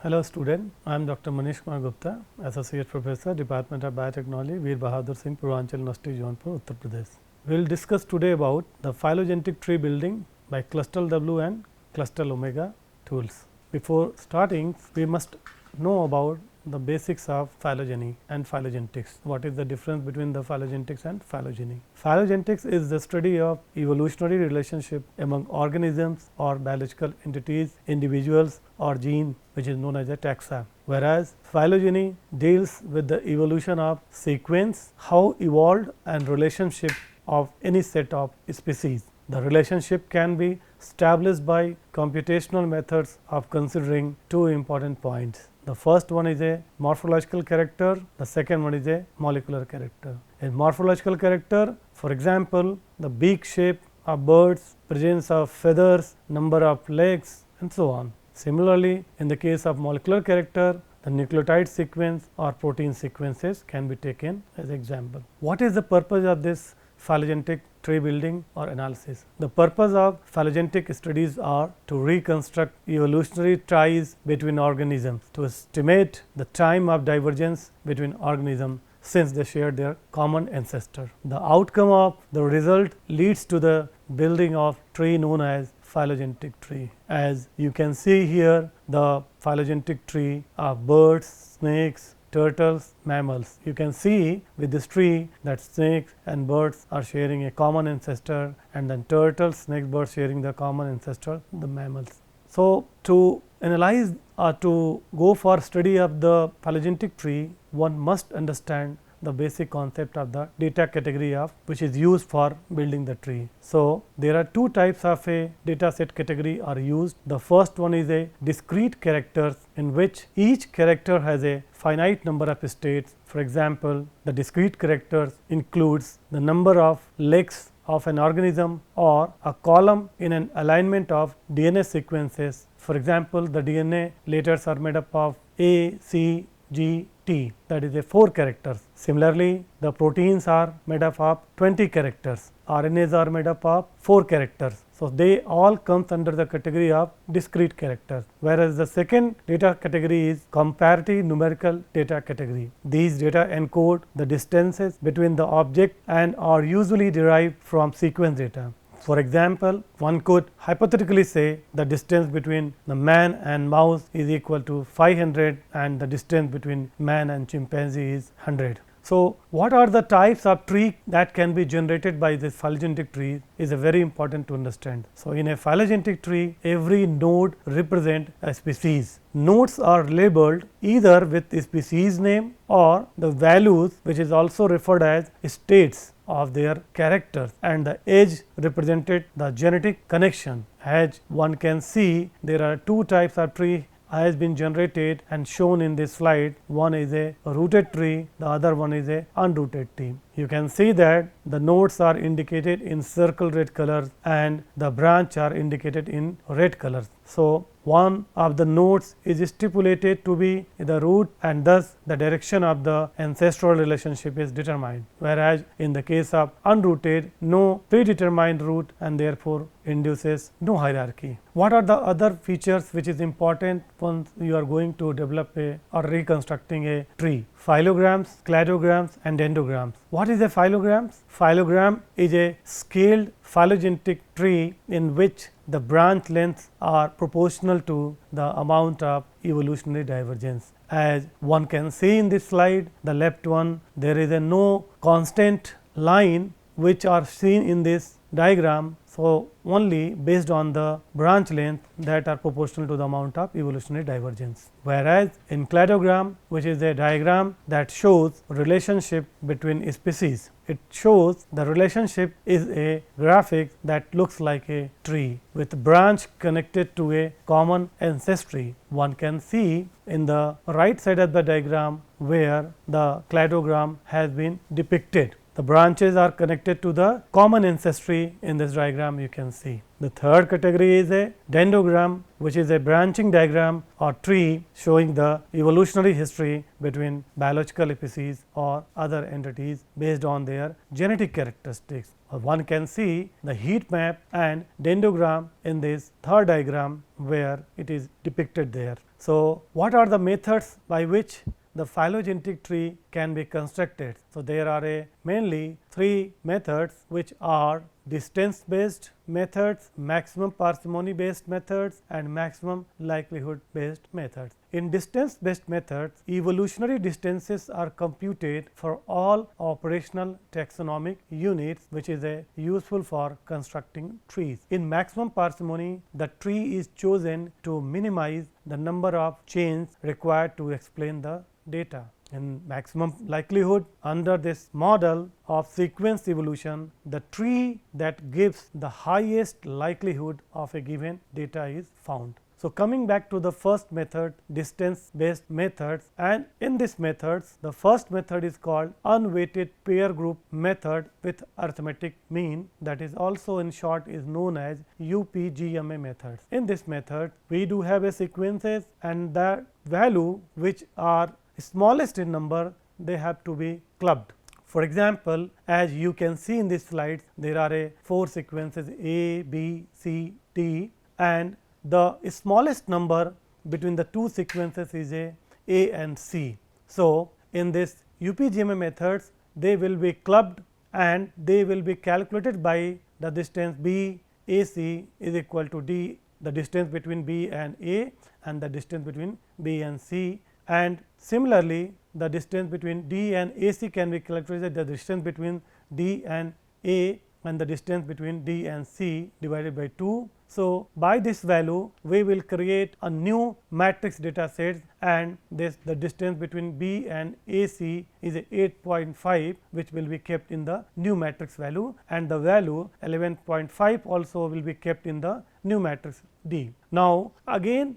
Hello student, I am Dr. Manish Kumar Gupta, Associate Professor, Department of Biotechnology, Veer Bahadur Singh, Purvanchal University, Jaunpur, Uttar Pradesh. We will discuss today about the phylogenetic tree building by Clustal W and Clustal Omega tools. Before starting, we must know about the basics of phylogeny and phylogenetics. What is the difference between the phylogenetics and phylogeny? Phylogenetics is the study of evolutionary relationship among organisms or biological entities, individuals or gene, which is known as a taxa. Whereas phylogeny deals with the evolution of sequence, how evolved and relationship of any set of species. The relationship can be established by computational methods of considering two important points. The first one is a morphological character, the second one is a molecular character. In morphological character, for example, the beak shape of birds, presence of feathers, number of legs and so on. Similarly, in the case of molecular character, the nucleotide sequence or protein sequences can be taken as example. What is the purpose of this phylogenetic tree building or analysis? The purpose of phylogenetic studies are to reconstruct evolutionary ties between organisms, to estimate the time of divergence between organisms since they share their common ancestor. The outcome of the result leads to the building of tree known as phylogenetic tree. As you can see here, the phylogenetic tree of birds, snakes, turtles, mammals. You can see with this tree that snakes and birds are sharing a common ancestor, and then turtles, snakes, birds sharing the common ancestor, the mammals. So, to analyze or to go for study of the phylogenetic tree, one must understand the basic concept of the data category of which is used for building the tree. So, there are two types of a data set category are used. The first one is a discrete characters, in which each character has a finite number of states. For example, the discrete characters includes the number of legs of an organism or a column in an alignment of DNA sequences. For example, the DNA letters are made up of A, C, G, T, that is a 4 characters. Similarly, the proteins are made up of 20 characters, RNAs are made up of 4 characters. So, they all comes under the category of discrete characters, whereas the second data category is comparative numerical data category. These data encode the distances between the object and are usually derived from sequence data. For example, one could hypothetically say the distance between the man and mouse is equal to 500 and the distance between man and chimpanzee is 100. So, what are the types of tree that can be generated by this phylogenetic tree is a very important to understand. So, in a phylogenetic tree, every node represent a species. Nodes are labeled either with the species name or the values, which is also referred as states of their characters, and the edge represented the genetic connection. As one can see, there are two types of tree has been generated and shown in this slide. One is a rooted tree, the other one is a unrooted tree. You can see that the nodes are indicated in circle red colors and the branch are indicated in red colors. So, one of the nodes is stipulated to be the root, and thus the direction of the ancestral relationship is determined, whereas in the case of unrooted, no predetermined root and therefore induces no hierarchy. What are the other features which is important once you are going to develop a or reconstructing a tree? Phylograms, cladograms and dendrograms. What is a phylogram? Phylogram is a scaled phylogenetic tree in which the branch lengths are proportional to the amount of evolutionary divergence. As one can see in this slide, the left one, there is a no constant line which are seen in this diagram. So, only based on the branch length that are proportional to the amount of evolutionary divergence. Whereas, in cladogram, which is a diagram that shows relationship between species, it shows the relationship is a graphic that looks like a tree with branch connected to a common ancestry. One can see in the right side of the diagram where the cladogram has been depicted. The branches are connected to the common ancestry in this diagram you can see. The third category is a dendrogram, which is a branching diagram or tree showing the evolutionary history between biological species or other entities based on their genetic characteristics. One can see the heat map and dendrogram in this third diagram where it is depicted there. So, what are the methods by which the phylogenetic tree can be constructed? So, there are mainly three methods, which are distance based methods, maximum parsimony based methods, and maximum likelihood based methods. In distance based methods, evolutionary distances are computed for all operational taxonomic units, which is useful for constructing trees. In maximum parsimony, the tree is chosen to minimize the number of chains required to explain the data. In maximum likelihood, under this model of sequence evolution, the tree that gives the highest likelihood of a given data is found. So, coming back to the first method, distance based methods, and in this methods, the first method is called unweighted pair group method with arithmetic mean, that is also in short is known as UPGMA methods. In this method, we do have a sequences, and the value which are smallest in number, they have to be clubbed. For example, as you can see in this slides, there are 4 sequences A, B, C, D, and the smallest number between the two sequences is A and C. So, in this UPGMA methods, they will be clubbed and they will be calculated by the distance B AC is equal to D, the distance between B and A, and the distance between B and C. And similarly, the distance between D and AC can be calculated the distance between D and A and the distance between D and C divided by 2. So, by this value we will create a new matrix data set, and the distance between B and AC is 8.5, which will be kept in the new matrix value, and the value 11.5 also will be kept in the new matrix D. Now, again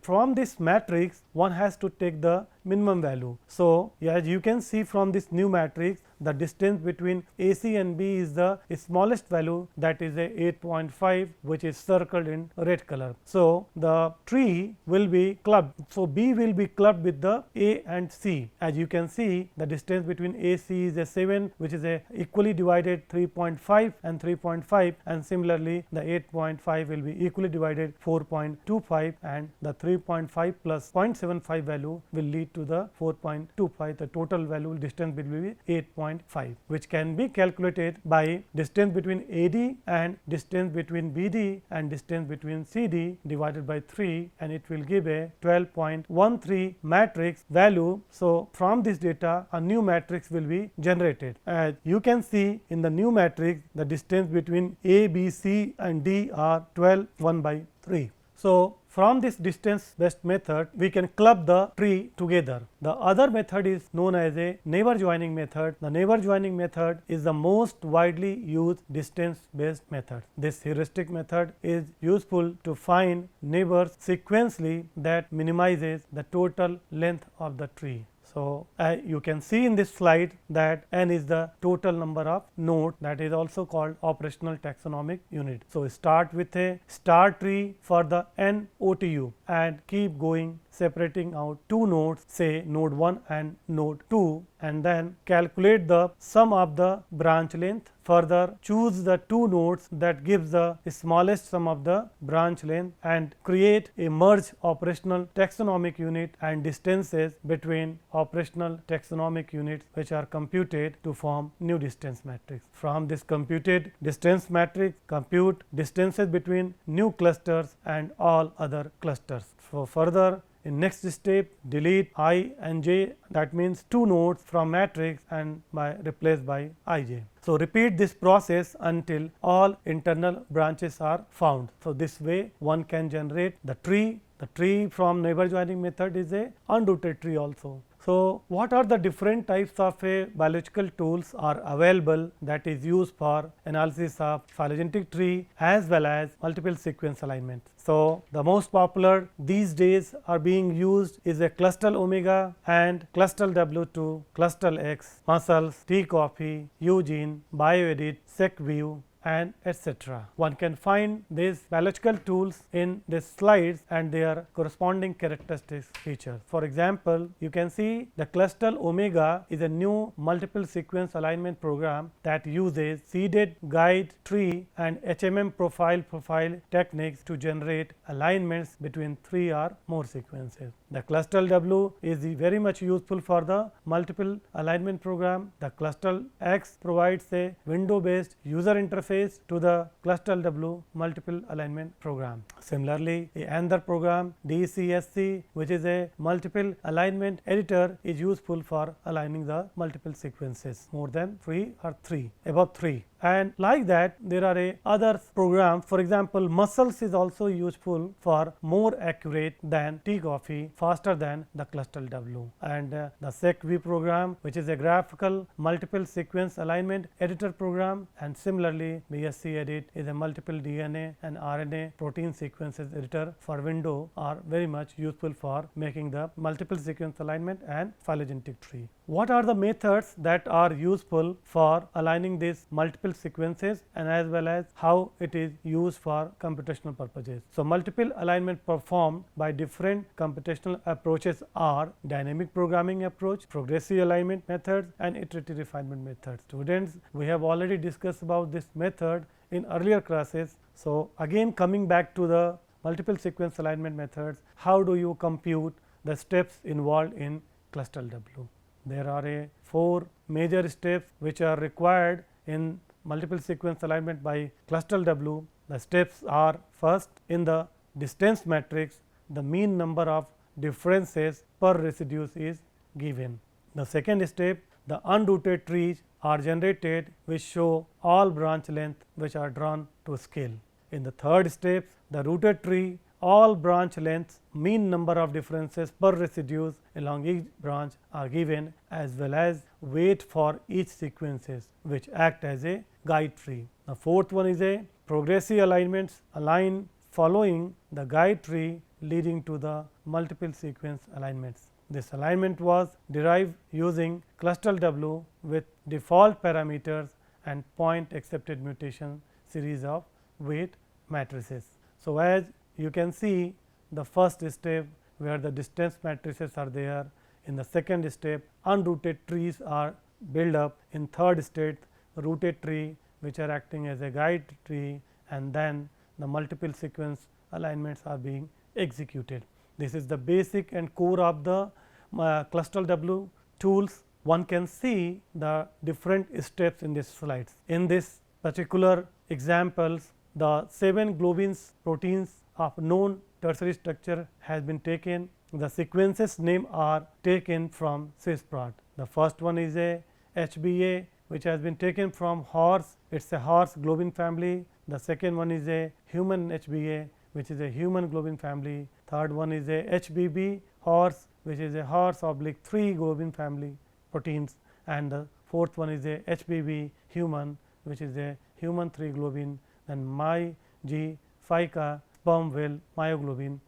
from this matrix one has to take the minimum value. So, as you can see from this new matrix, the distance between AC and B is the smallest value, that is 8.5, which is circled in red color. So, the tree will be clubbed. So, B will be clubbed with the A and C. As you can see, the distance between AC is 7, which is equally divided 3.5 and 3.5, and similarly the 8.5 will be equally divided 4.25, and the 3.5 plus 0.75 value will lead to the 4.25. The total value distance will be 8.5, which can be calculated by distance between AD and distance between BD and distance between CD divided by 3, and it will give a 12.13 matrix value. So, from this data a new matrix will be generated. As you can see in the new matrix, the distance between A, B, C and D are 12, 1 by 3. So, from this distance based method we can club the tree together. The other method is known as a neighbor joining method. The neighbor joining method is the most widely used distance based method. This heuristic method is useful to find neighbors sequentially that minimizes the total length of the tree. So, you can see in this slide that n is the total number of nodes, that is also called operational taxonomic unit. So, start with a star tree for the n OTU and keep going, separating out two nodes, say node 1 and node 2, and then calculate the sum of the branch length. Further, choose the two nodes that gives the smallest sum of the branch length and create a merge operational taxonomic unit and distances between operational taxonomic units, which are computed to form new distance matrix. From this computed distance matrix, compute distances between new clusters and all other clusters. For further, in next step, delete I and j, that means two nodes from matrix and replaced by ij. So, repeat this process until all internal branches are found. So, this way one can generate the tree The tree from neighbor joining method is a unrooted tree also. So, what are the different types of biological tools are available that is used for analysis of phylogenetic tree as well as multiple sequence alignments. So, the most popular these days are being used is a Clustal Omega and Clustal W2, Clustal X, Muscles, Tea Coffee, Eugene, BioEdit, SecView, and etc. One can find these biological tools in the slides and their corresponding characteristics features. For example, you can see the Clustal Omega is a new multiple sequence alignment program that uses seeded guide tree and HMM profile techniques to generate alignments between 3 or more sequences. The Clustal W is very much useful for the multiple alignment program. The Clustal X provides a window based user interface to the Clustal W multiple alignment program. Similarly, another program DCSC, which is a multiple alignment editor, is useful for aligning the multiple sequences more than 3 or 3 above 3. And like that there are other programs. For example, Muscles is also useful for more accurate than Tea Coffee, faster than the Clustal W, and the SecView program, which is a graphical multiple sequence alignment editor program, and similarly BSC Edit is a multiple DNA and RNA protein sequences editor for window, are very much useful for making the multiple sequence alignment and phylogenetic tree. What are the methods that are useful for aligning these multiple sequences and as well as how it is used for computational purposes? So, multiple alignment performed by different computational approaches are dynamic programming approach, progressive alignment methods, and iterative refinement methods. Students, we have already discussed about this method in earlier classes. So, again coming back to the multiple sequence alignment methods, how do you compute the steps involved in Clustal W? There are 4 major steps which are required in multiple sequence alignment by Clustal W. The steps are: first, in the distance matrix, the mean number of differences per residues is given. The second step, the unrooted trees are generated which show all branch length which are drawn to scale. In the third step, the rooted tree, all branch lengths, mean number of differences per residues along each branch are given, as well as weight for each sequences which act as a guide tree. The fourth one is a progressive alignments align following the guide tree leading to the multiple sequence alignments. This alignment was derived using Clustal W with default parameters and point accepted mutation series of weight matrices. So, as you can see, the first step where the distance matrices are there, in the second step unrooted trees are built up, in third step rooted tree which are acting as a guide tree, and then the multiple sequence alignments are being executed. This is the basic and core of the Clustal W tools. One can see the different steps in this slides. In this particular examples, the 7 globins proteins of known tertiary structure has been taken. The sequences name are taken from Swiss-Prot. The first one is a HBA which has been taken from horse, it is a horse globin family. The second one is a human HBA which is a human globin family. Third one is a HBB horse which is a horse oblique 3 globin family proteins, and the fourth one is a HBB human which is a human 3 globin, and MyG FICA sperm whale myoglobin,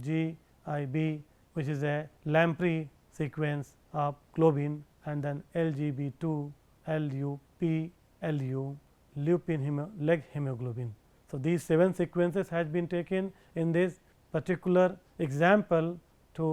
GIB which is a lamprey sequence of globin, and then LGB2 LUP LU lupin leg hemoglobin. So, these 7 sequences has been taken in this particular example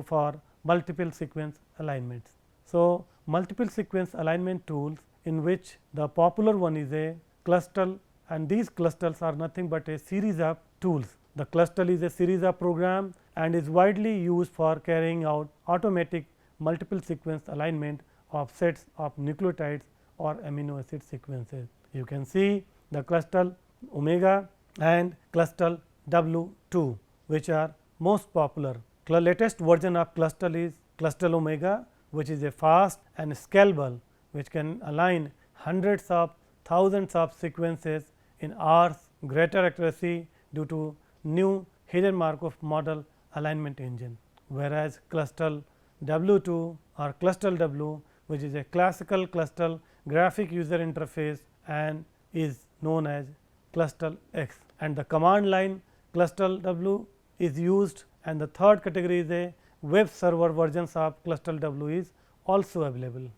for multiple sequence alignments. So, multiple sequence alignment tools in which the popular one is a Clustal, and these clusters are nothing but a series of tools. The Clustal is a series of program and is widely used for carrying out automatic multiple sequence alignment of sets of nucleotides or amino acid sequences. You can see the Clustal Omega and Clustal W2 which are most popular. The latest version of Clustal is Clustal Omega, which is a fast and scalable which can align hundreds of thousands of sequences in hours, greater accuracy due to new hidden Markov model alignment engine, whereas Clustal W2 or Clustal W, which is a classical Clustal graphic user interface and is known as Clustal X, and the command line Clustal W is used, and the third category is a web server versions of Clustal W is also available.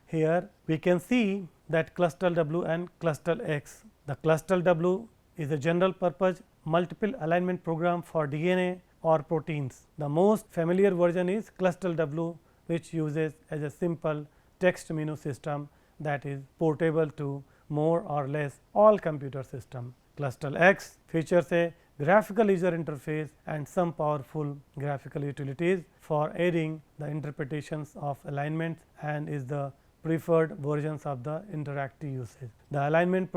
Here we can see that Clustal W and Clustal X. The Clustal W is a general purpose multiple alignment program for DNA or proteins. The most familiar version is Clustal W, which uses as a simple text menu system that is portable to more or less all computer system. Clustal X features a graphical user interface and some powerful graphical utilities for aiding the interpretations of alignments and is the preferred versions of the interactive usage. The alignment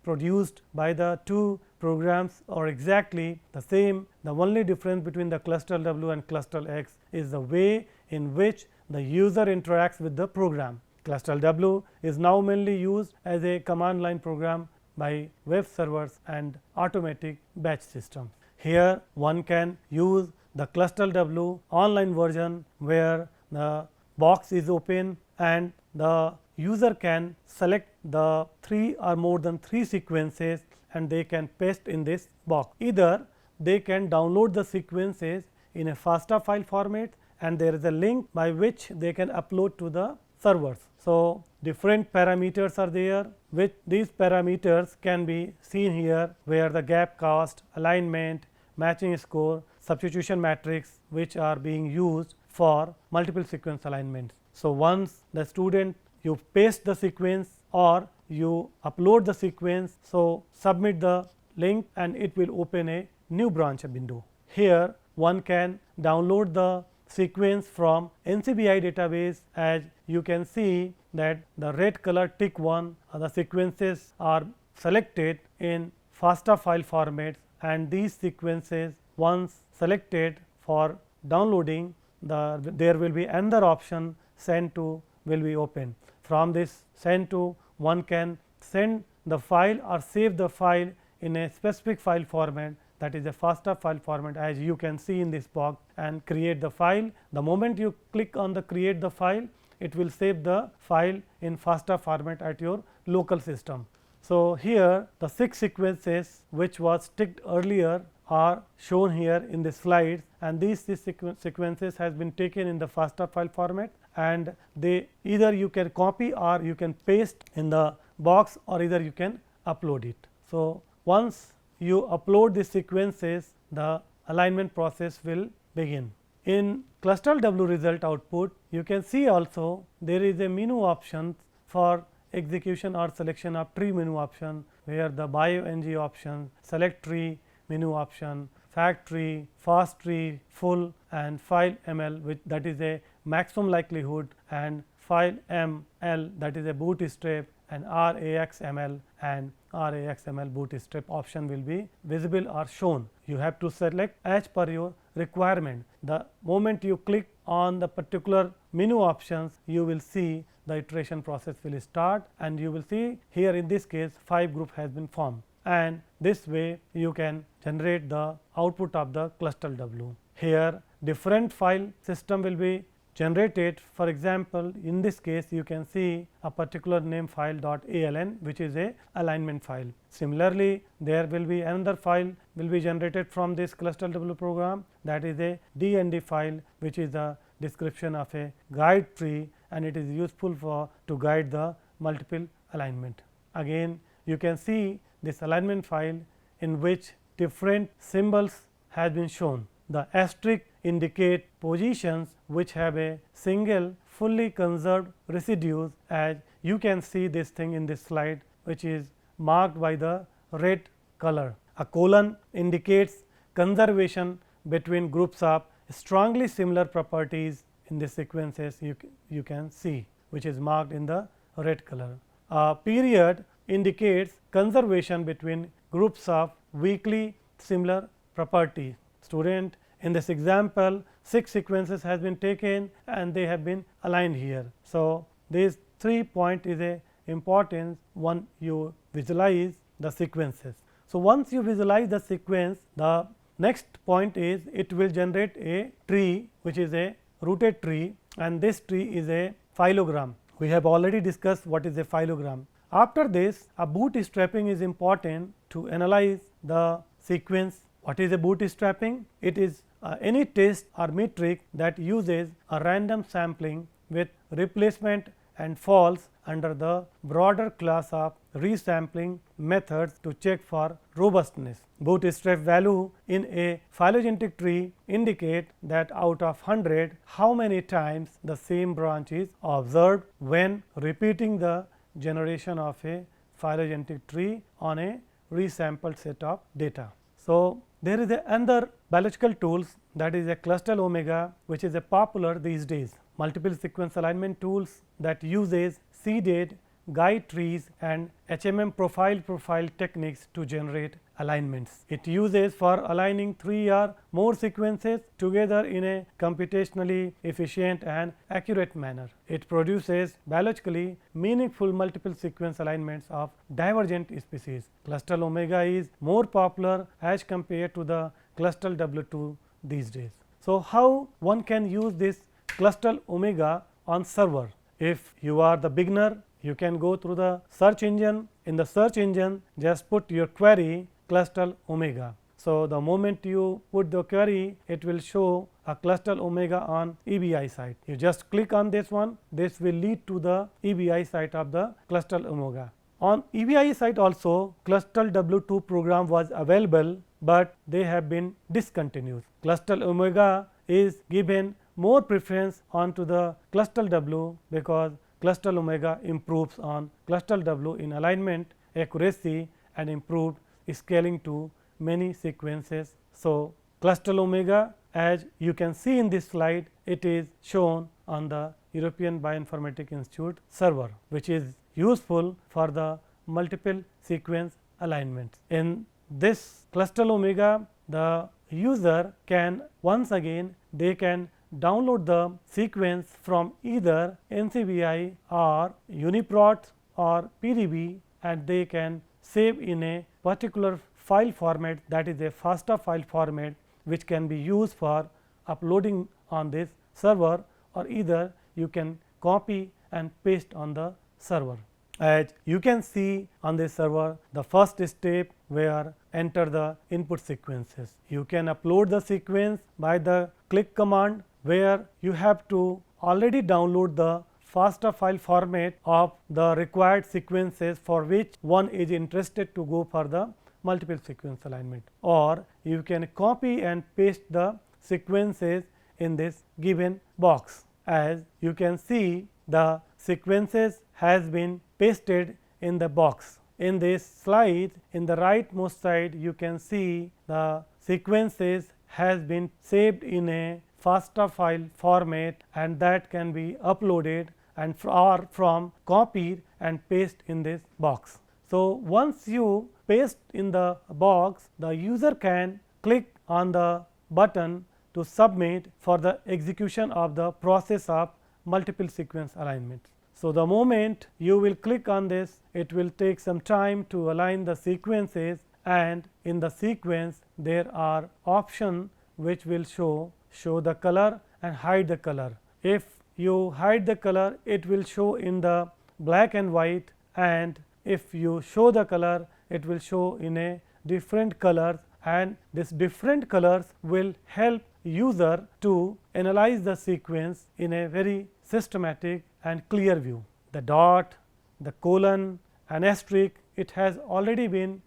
produced by the two programs are exactly the same. The only difference between the Clustal W and Clustal X is the way in which the user interacts with the program. Clustal W is now mainly used as a command line program by web servers and automatic batch systems. Here one can use the Clustal W online version, where the box is open and the user can select the 3 or more than 3 sequences and they can paste in this box. Either they can download the sequences in a FASTA file format, and there is a link by which they can upload to the servers. So, different parameters are there, which these parameters can be seen here, where the gap cost, alignment, matching score, substitution matrix, which are being used for multiple sequence alignments. So, once the student you paste the sequence or you upload the sequence, so submit the link and it will open a new branch window. Here one can download the sequence from NCBI database. As you can see that the red color tick one, the sequences are selected in FASTA file formats, and these sequences once selected for downloading, there will be another option send to will be open. From this send to, one can send the file or save the file in a specific file format, that is a FASTA file format, as you can see in this box, and create the file. The moment you click on the create the file, it will save the file in FASTA format at your local system. So, here the 6 sequences which was ticked earlier are shown here in the slides, and these sequences has been taken in the FASTA file format, and they either you can copy or you can paste in the box, or either you can upload it. So, once you upload the sequences, the alignment process will begin. In Clustal W result output, you can see also there is a menu option for execution or selection of tree menu option, where the bio-ng option, select tree menu option, fact tree, fast tree, full, and file ml, which that is a maximum likelihood, and file ml, that is a bootstrap, and RAXML and RAXML bootstrap option will be visible or shown. You have to select as per your requirement. The moment you click on the particular menu options, you will see the iteration process will start, and you will see here in this case 5 group has been formed, and this way you can generate the output of the Clustal W. Here different file system will be generated. For example, in this case you can see a particular name file .aln, which is a alignment file. Similarly, there will be another file will be generated from this Clustal W program, that is a DND file, which is the description of a guide tree, and it is useful for to guide the multiple alignment. Again you can see this alignment file in which different symbols has been shown. The asterisk indicate positions which have a single fully conserved residues, as you can see this thing in this slide, which is marked by the red color. A colon indicates conservation between groups of strongly similar properties in the sequences you can see, which is marked in the red color. A period indicates conservation between groups of weakly similar properties. Student, in this example 6 sequences has been taken and they have been aligned here. So, these 3 point is a important one, you visualize the sequences. So, once you visualize the sequence, the next point is it will generate a tree which is a rooted tree, and this tree is a phylogram. We have already discussed what is a phylogram. After this, a bootstrapping is important to analyze the sequence. What is a bootstrapping? It is any test or metric that uses a random sampling with replacement and false under the broader class of resampling methods to check for robustness. Bootstrap value in a phylogenetic tree indicate that out of 100 how many times the same branch is observed when repeating the generation of a phylogenetic tree on a resampled set of data. So, there is another biological tools, that is a Clustal omega, which is a popular these days. Multiple sequence alignment tools that uses seeded guide trees and HMM profile techniques to generate alignments. It uses for aligning 3 or more sequences together in a computationally efficient and accurate manner. It produces biologically meaningful multiple sequence alignments of divergent species. Clustal omega is more popular as compared to the Clustal W2 these days. So, how one can use this Clustal omega on server? If you are the beginner, you can go through the search engine. In the search engine, just put your query Clustal omega. So, the moment you put the query, it will show a Clustal omega on EBI site. You just click on this one, this will lead to the EBI site of the Clustal omega. On EBI site also Clustal W2 program was available, but they have been discontinued. Clustal omega is given more preference onto the Clustal W because Clustal omega improves on Clustal W in alignment, accuracy and improved scaling to many sequences. So, Clustal omega, as you can see in this slide, it is shown on the European Bioinformatics Institute server, which is useful for the multiple sequence alignments. In this Clustal omega, the user can once again they can download the sequence from either NCBI or UniProt or PDB, and they can save in a particular file format, that is a FASTA file format, which can be used for uploading on this server, or either you can copy and paste on the server. As you can see on this server, the first step where enter the input sequences. You can upload the sequence by the click command, where you have to already download the FASTA file format of the required sequences for which one is interested to go for the multiple sequence alignment, or you can copy and paste the sequences in this given box. As you can see, the sequences has been pasted in the box. In this slide, in the rightmost side, you can see the sequences has been saved in a FASTA file format, and that can be uploaded and from copied and paste in this box. So, once you paste in the box, the user can click on the button to submit for the execution of the process of multiple sequence alignment. So, the moment you will click on this, it will take some time to align the sequences, and in the sequence there are options which will show the color and hide the color. If you hide the color, it will show in the black and white, and if you show the color, it will show in a different colors, and this different colors will help user to analyze the sequence in a very systematic and clear view. The dot, the colon and asterisk, it has already been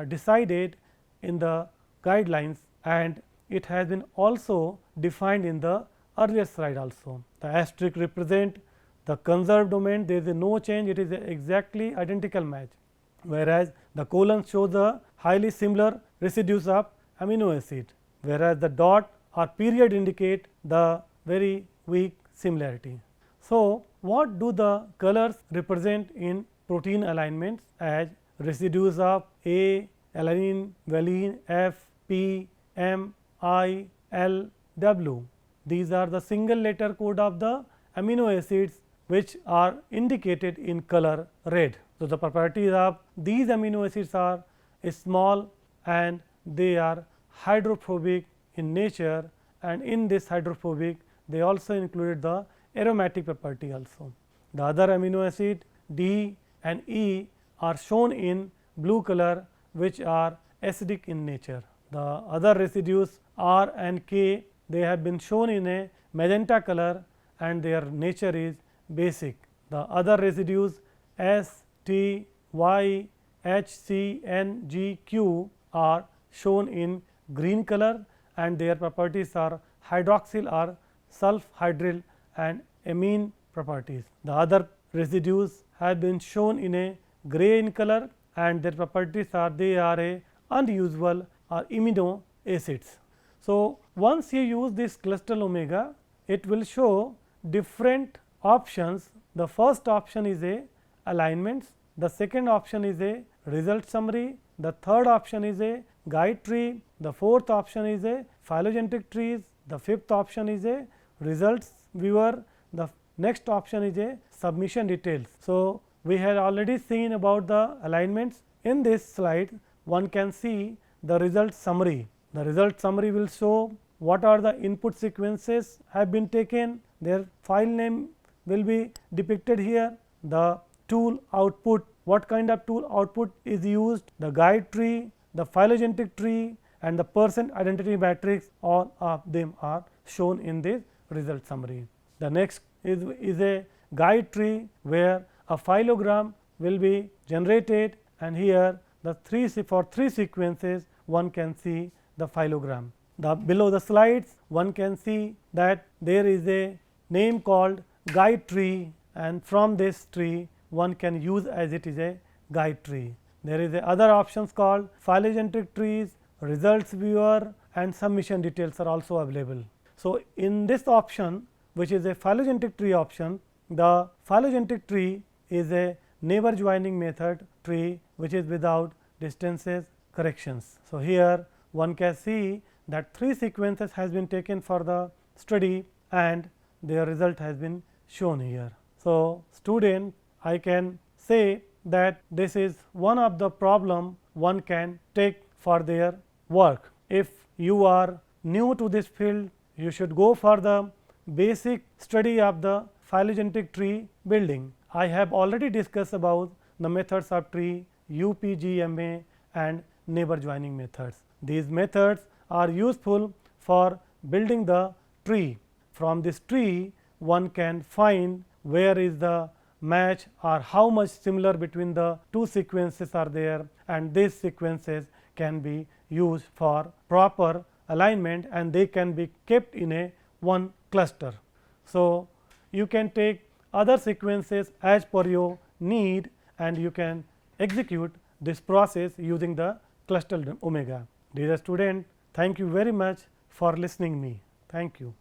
decided in the guidelines, and it has been also defined in the earlier slide also. The asterisk represent the conserved domain, there is no change, it is exactly identical match, whereas the colon shows the highly similar residues of amino acid, whereas the dot or period indicate the very weak similarity. So, what do the colors represent in protein alignments? As residues of A, alanine, valine, F, P, M, I, L, W. These are the single letter code of the amino acids which are indicated in color red. So, the properties of these amino acids are small and they are hydrophobic in nature, and in this hydrophobic they also included the aromatic property also. The other amino acid D and E are shown in blue color, which are acidic in nature. The other residues R and K, they have been shown in a magenta color and their nature is basic. The other residues S, T, Y, H, C, N, G, Q are shown in green color and their properties are hydroxyl or sulfhydryl and amine properties. The other residues have been shown in a gray in color and their properties are they are a unusual or amino acids. So, once you use this Clustal omega, it will show different options. The first option is a alignments, the second option is a result summary, the third option is a guide tree, the fourth option is a phylogenetic trees, the fifth option is a results viewer, the next option is a submission details. So, we had already seen about the alignments. In this slide one can see the result summary. The result summary will show what are the input sequences have been taken, their file name will be depicted here, the tool output, what kind of tool output is used, the guide tree, the phylogenetic tree and the percent identity matrix, all of them are shown in this result summary. The next is a guide tree where a phylogram will be generated and here the for three sequences one can see the phylogram. Below the slides one can see that there is a name called guide tree and from this tree one can use as it is a guide tree. There is a other options called phylogenetic trees, results viewer and submission details are also available. So, in this option which is a phylogenetic tree option, the phylogenetic tree is a neighbor joining method tree which is without distances corrections. So, here one can see that three sequences has been taken for the study and their result has been shown here. So, student, I can say that this is one of the problem one can take for their work. If you are new to this field, you should go for the basic study of the phylogenetic tree building. I have already discussed about the methods of tree, UPGMA and neighbor joining methods. These methods are useful for building the tree. From this tree one can find where is the match or how much similar between the two sequences are there, and these sequences can be used for proper alignment and they can be kept in a one cluster. So, you can take other sequences as per your need and you can execute this process using the Clustal omega. Dear student, thank you very much for listening me. Thank you.